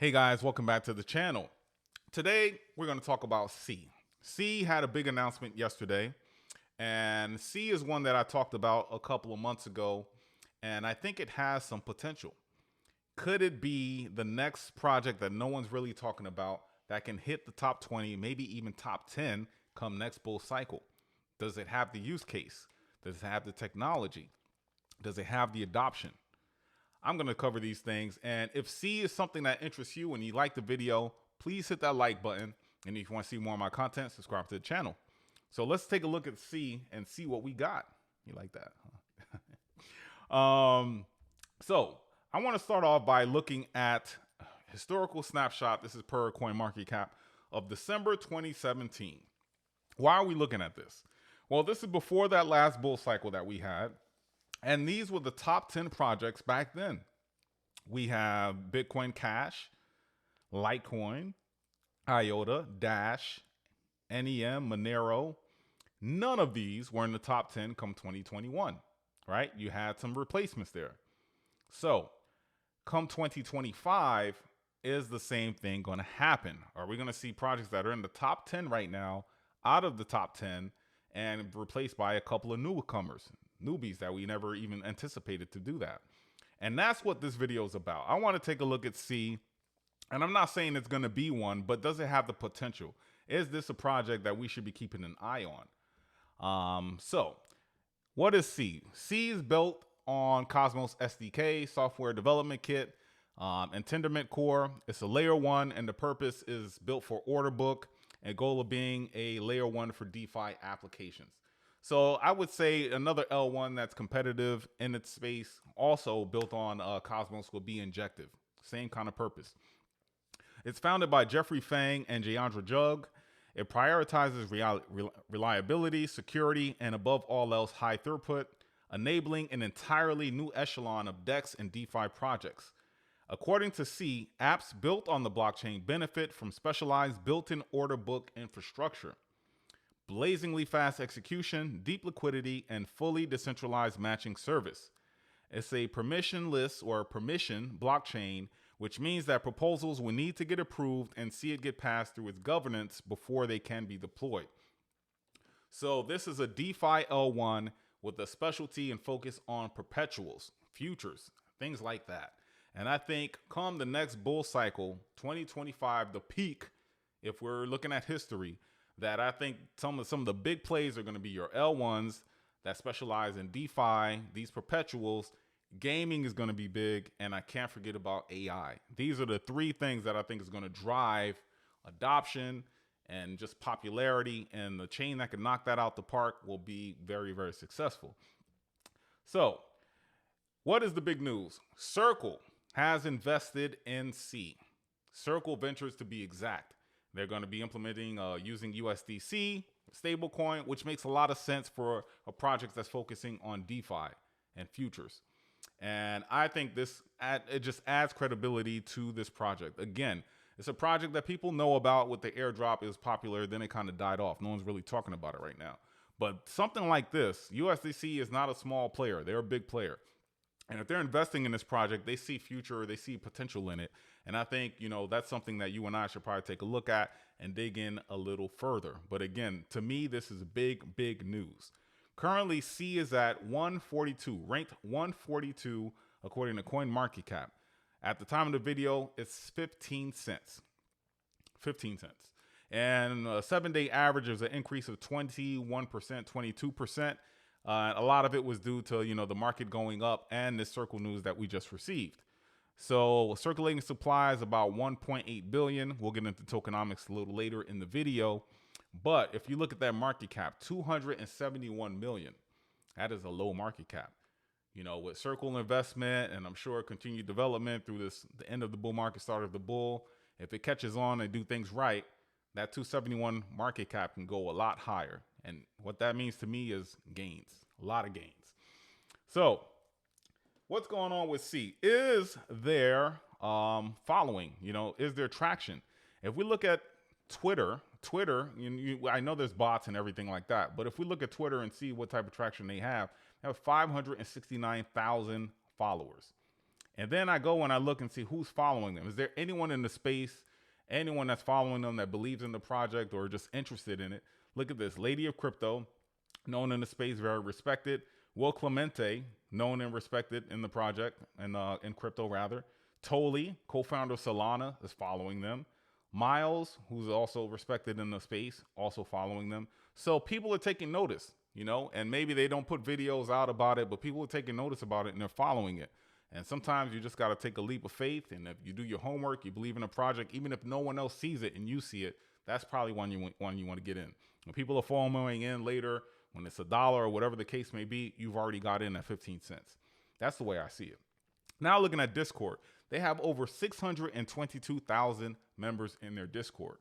Hey guys, welcome back to the channel. Today, we're going to talk about C. C had a big announcement yesterday, and C is one that I talked about a couple of months ago, and I think it has some potential. Could it be the next project that no one's really talking about that can hit the top 20, maybe even top 10 come next bull cycle? Does it have the use case? Does it have the technology? Does it have the adoption? I'm going to cover these things. And if C is something that interests you and you like the video, please hit that like button. And if you want to see more of my content, subscribe to the channel. So let's take a look at C and see what we got. You like that? Huh? So I want to start off by looking at historical snapshot. This is per CoinMarketCap of December 2017. Why are we looking at this? Well, this is before that last bull cycle that we had. And these were the top 10 projects back then. We have Bitcoin Cash, Litecoin, IOTA, Dash, NEM, Monero. None of these were in the top 10 come 2021, right? You had some replacements there. So come 2025, is the same thing going to happen? Are we going to see projects that are in the top 10 right now out of the top 10 and replaced by a couple of newcomers? Newbies that we never even anticipated to do that. And that's what this video is about. I want to take a look at C, and I'm not saying it's going to be one, but does it have the potential? Is this a project that we should be keeping an eye on? So what is C? C is built on Cosmos SDK, software development kit, and Tendermint core. It's a layer 1, and the purpose is built for order book, and goal of being a layer 1 for DeFi applications. So I would say another L1 that's competitive in its space, also built on Cosmos, will be Injective. Same kind of purpose. It's founded by Jeffrey Fang and Jayandra Jug. It prioritizes reliability, security, and above all else, high throughput, enabling an entirely new echelon of DEX and DeFi projects. According to C, apps built on the blockchain benefit from specialized built-in order book infrastructure, blazingly fast execution, deep liquidity, and fully decentralized matching service. It's a permissionless or permission blockchain, which means that proposals will need to get approved and see it get passed through its governance before they can be deployed. So this is a DeFi L1 with a specialty and focus on perpetuals, futures, things like that. And I think come the next bull cycle, 2025, the peak, if we're looking at history, that I think some of the big plays are going to be your L1s that specialize in DeFi, these perpetuals. Gaming is going to be big, and I can't forget about AI. These are the three things that I think is going to drive adoption and just popularity, and the chain that can knock that out the park will be very, very successful. So what is the big news? Circle has invested in C. Circle Ventures, to be exact. They're going to be implementing using USDC stablecoin, which makes a lot of sense for a project that's focusing on DeFi and futures. And I think it just adds credibility to this project. Again, it's a project that people know about. With the airdrop, it was popular, then it kind of died off. No one's really talking about it right now. But something like this, USDC is not a small player. They're a big player. And if they're investing in this project, they see future, they see potential in it. And I think, that's something that you and I should probably take a look at and dig in a little further. But again, to me, this is big, big news. Currently, C is at 142, ranked 142, according to CoinMarketCap. At the time of the video, it's 15 cents. 15 cents. And a 7-day average is an increase of 21%, 22%. A lot of it was due to, the market going up and this Circle news that we just received. So circulating supply is about 1.8 billion. We'll get into tokenomics a little later in the video. But if you look at that market cap, 271 million, that is a low market cap. With Circle investment and I'm sure continued development through the end of the bull market, start of the bull, if it catches on and do things right, that 271 market cap can go a lot higher. And what that means to me is gains, a lot of gains. So what's going on with C? Is there following? Is there traction? If we look at Twitter, I know there's bots and everything like that, but if we look at Twitter and see what type of traction they have 569,000 followers. And then I go and I look and see who's following them. Is there anyone in the space, anyone that's following them that believes in the project or just interested in it? Look at this. Lady of Crypto, known in the space, very respected. Will Clemente, known and respected in the project, and in crypto rather. Tolly, co-founder of Solana, is following them. Miles, who's also respected in the space, also following them. So people are taking notice, and maybe they don't put videos out about it, but people are taking notice about it and they're following it. And sometimes you just got to take a leap of faith. And if you do your homework, you believe in a project, even if no one else sees it and you see it, that's probably one you want to get in. When people are following in later, when it's $1 or whatever the case may be, you've already got in at 15 cents. That's the way I see it. Now looking at Discord, they have over 622,000 members in their Discord.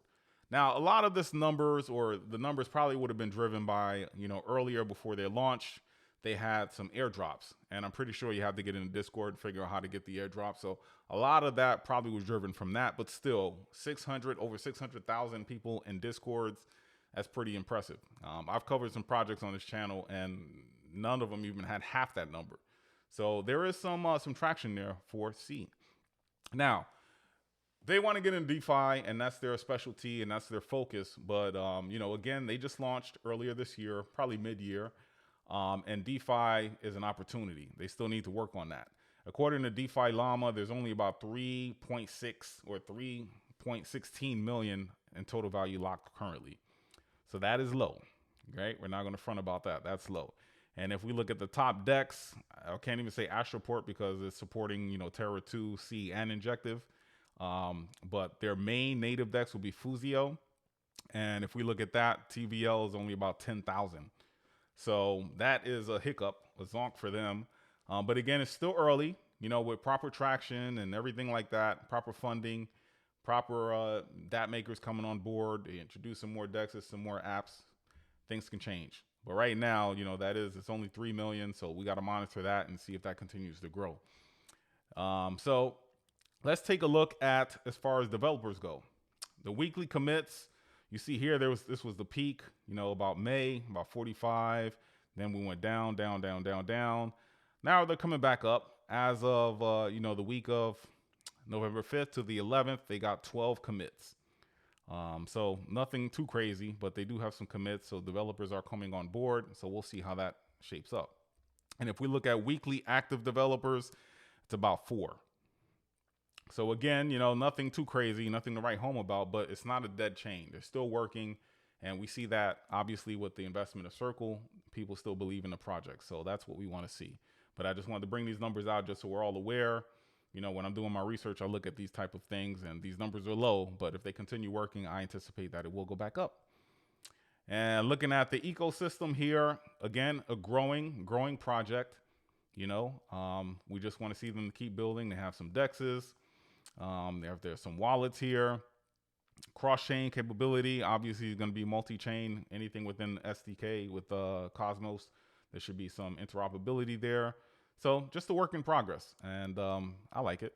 Now, a lot of this numbers, or the numbers probably would have been driven by, earlier before their launch, they had some airdrops. And I'm pretty sure you have to get into Discord and figure out how to get the airdrop. So a lot of that probably was driven from that, but still over 600,000 people in Discords. That's pretty impressive. I've covered some projects on this channel and none of them even had half that number. So there is some traction there for C. Now, they want to get in DeFi, and that's their specialty and that's their focus. But, again, they just launched earlier this year, probably mid-year. And DeFi is an opportunity. They still need to work on that. According to DeFi Llama, there's only about 3.6 or 3.16 million in total value locked currently. So that is low, right? We're not going to front about that. That's low. And if we look at the top DEX, I can't even say Astroport because it's supporting, Terra 2, C, and Injective. But their main native DEX will be Fusio. And if we look at that, TVL is only about 10,000. So that is a hiccup, a zonk for them. But again, it's still early, with proper traction and everything like that, proper funding, proper DApp makers coming on board, they introduce some more DEXs, some more apps, things can change. But right now, it's only 3 million. So we got to monitor that and see if that continues to grow. So let's take a look at as far as developers go. The weekly commits, you see here, this was the peak, about May, about 45. Then we went down, down, down, down, down. Now they're coming back up. As of, the week of November 5th to the 11th, they got 12 commits. So nothing too crazy, but they do have some commits. So developers are coming on board. So we'll see how that shapes up. And if we look at weekly active developers, it's about 4. So again, nothing too crazy, nothing to write home about, but it's not a dead chain. They're still working. And we see that obviously with the investment of Circle, people still believe in the project. So that's what we want to see. But I just wanted to bring these numbers out just so we're all aware. When I'm doing my research, I look at these type of things and these numbers are low, but if they continue working, I anticipate that it will go back up. And looking at the ecosystem here, again, a growing project. We just want to see them keep building. They have some DEXs. There's some wallets here. Cross-chain capability, obviously, is going to be multi-chain. Anything within SDK with Cosmos, there should be some interoperability there. So just a work in progress, and I like it.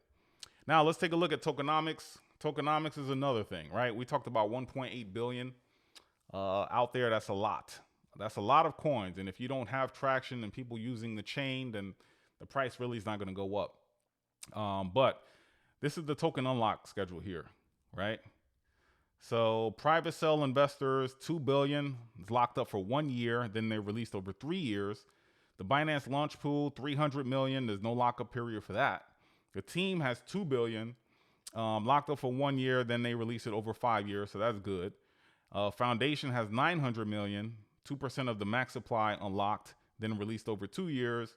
Now let's take a look at tokenomics. Tokenomics is another thing, right? We talked about 1.8 billion out there. That's a lot. That's a lot of coins. And if you don't have traction and people using the chain, then the price really is not going to go up. But this is the token unlock schedule here, right? So private sale investors, 2 billion is locked up for 1 year. Then they're released over 3 years. The Binance launch pool, 300 million. There's no lockup period for that. The team has 2 billion locked up for 1 year. Then they release it over 5 years. So that's good. Foundation has 900 million, 2% of the max supply unlocked, then released over 2 years.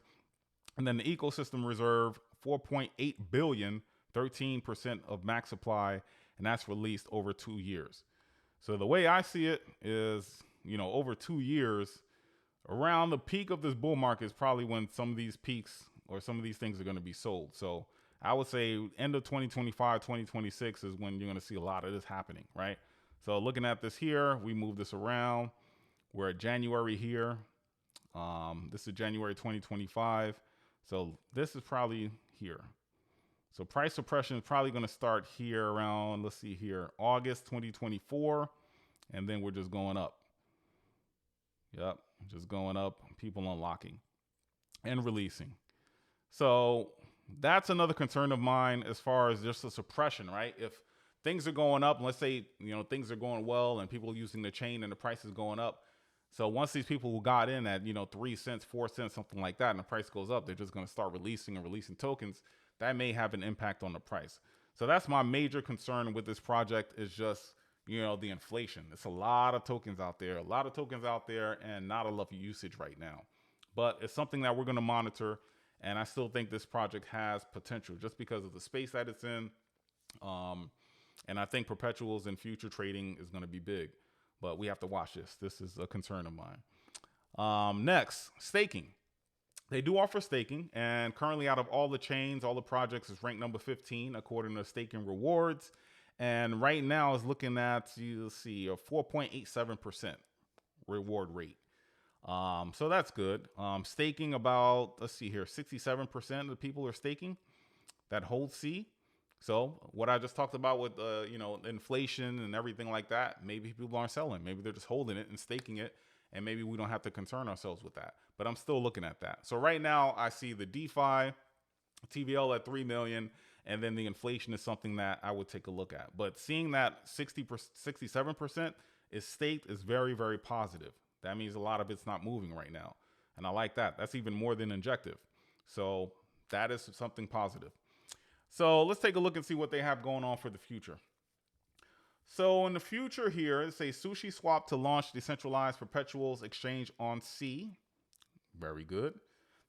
And then the ecosystem reserve, 4.8 billion, 13% of max supply, and that's released over 2 years. So the way I see it is, over 2 years, around the peak of this bull market is probably when some of these peaks or some of these things are going to be sold. So I would say end of 2025, 2026 is when you're going to see a lot of this happening, right? So looking at this here, we move this around. We're at January here. This is January 2025. So this is probably here. So price suppression is probably going to start here around, let's see here, August 2024. And then we're just going up. Yep, just going up, people unlocking and releasing. So That's another concern of mine as far as just the suppression, right? If things are going up, let's say, things are going well and people are using the chain and the price is going up. So once these people who got in at, 3 cents, 4 cents, something like that, and the price goes up, they're just going to start releasing tokens. That may have an impact on the price. So that's my major concern with this project is just, the inflation. It's a lot of tokens out there, and not a lot of usage right now. But it's something that we're going to monitor. And I still think this project has potential just because of the space that it's in. And I think perpetuals and future trading is going to be big. But we have to watch this. This is a concern of mine. Next, staking. They do offer staking. And currently out of all the chains, all the projects is ranked number 15 according to staking rewards. And right now is looking at, you'll see, a 4.87% reward rate. So that's good. Staking about, let's see here, 67% of the people are staking that hold C. So what I just talked about with, inflation and everything like that, maybe people aren't selling. Maybe they're just holding it and staking it. And maybe we don't have to concern ourselves with that. But I'm still looking at that. So right now I see the DeFi, TVL at 3 million. And then the inflation is something that I would take a look at. But seeing that 67% is staked is very, very positive. That means a lot of it's not moving right now. And I like that. That's even more than injective. So that is something positive. So let's take a look and see what they have going on for the future. So in the future here, it's a Sushi Swap to launch decentralized perpetuals exchange on C. Very good.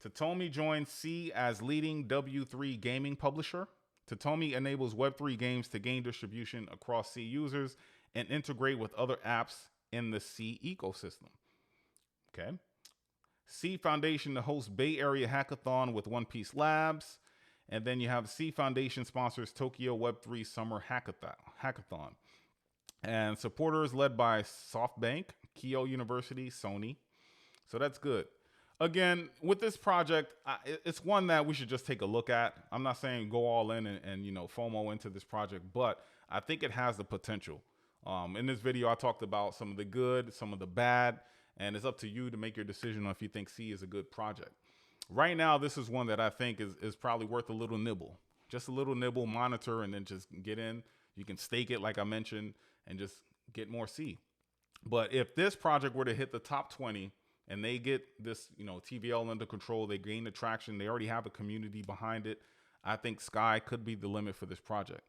Totomi joins C as leading W3 gaming publisher. Totomi enables Web3 games to gain distribution across C users and integrate with other apps in the C ecosystem. Okay. C Foundation to host Bay Area Hackathon with One Piece Labs. And then you have C Foundation sponsors Tokyo Web3 Summer Hackathon. And supporters led by SoftBank, Keio University, Sony. So that's good. Again, with this project, it's one that we should just take a look at. I'm not saying go all in and FOMO into this project, but I think it has the potential. In this video, I talked about some of the good, some of the bad, and it's up to you to make your decision on if you think C is a good project. Right now, this is one that I think is probably worth a little nibble. Just a little nibble, monitor, and then just get in. You can stake it, like I mentioned, and just get more C. But if this project were to hit the top 20, and they get this, TVL under control, they gain the traction, they already have a community behind it, I think sky could be the limit for this project.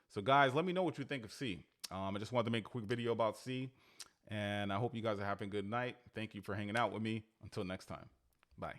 So guys, let me know what you think of C. I just wanted to make a quick video about C, and I hope you guys are having a good night. Thank you for hanging out with me. Until next time. Bye.